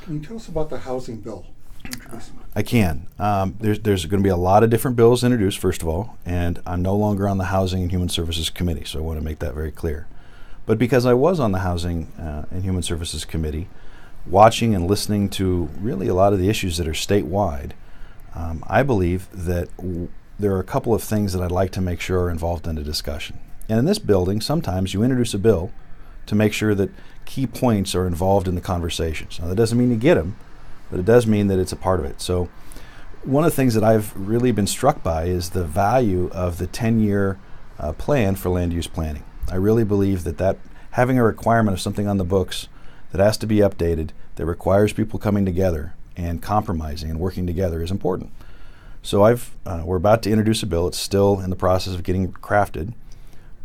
Can you tell us about the housing bill? I can. There's going to be a lot of different bills introduced, first of all, and I'm no longer on the Housing and Human Services Committee, so I want to make that very clear. But because I was on the Housing and Human Services Committee, watching and listening to really a lot of the issues that are statewide, I believe that there are a couple of things that I'd like to make sure are involved in the discussion. And in this building, sometimes you introduce a bill to make sure that key points are involved in the conversations. Now, that doesn't mean you get them, but it does mean that it's a part of it. So one of the things that I've really been struck by is the value of the 10-year plan for land use planning. I really believe that having a requirement of something on the books that has to be updated, that requires people coming together and compromising and working together is important. So we're about to introduce a bill. It's still in the process of getting crafted,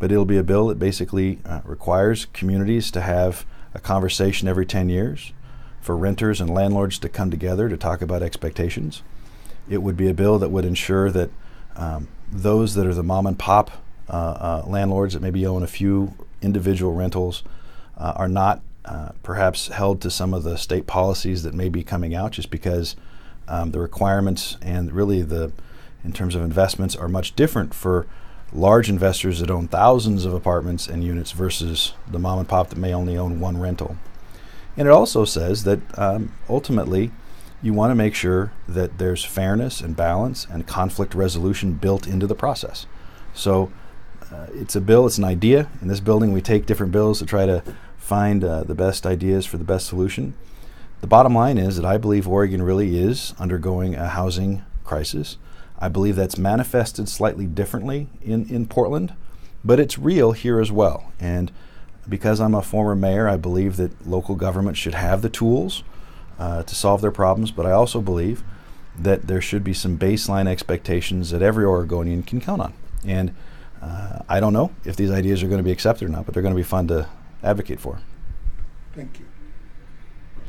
but it'll be a bill that basically requires communities to have a conversation every 10 years, for renters and landlords to come together to talk about expectations. It would be a bill that would ensure that those that are the mom and pop landlords that maybe own a few individual rentals are not perhaps held to some of the state policies that may be coming out, just because the requirements and really in terms of investments are much different for large investors that own thousands of apartments and units versus the mom and pop that may only own one rental. And it also says that ultimately you want to make sure that there's fairness and balance and conflict resolution built into the process. So it's a bill, it's an idea. In this building we take different bills to try to find the best ideas for the best solution. The bottom line is that I believe Oregon really is undergoing a housing crisis. I believe that's manifested slightly differently in Portland, but it's real here as well. And because I'm a former mayor, I believe that local government should have the tools to solve their problems, but I also believe that there should be some baseline expectations that every Oregonian can count on. And I don't know if these ideas are going to be accepted or not, but they're going to be fun to advocate for. Thank you.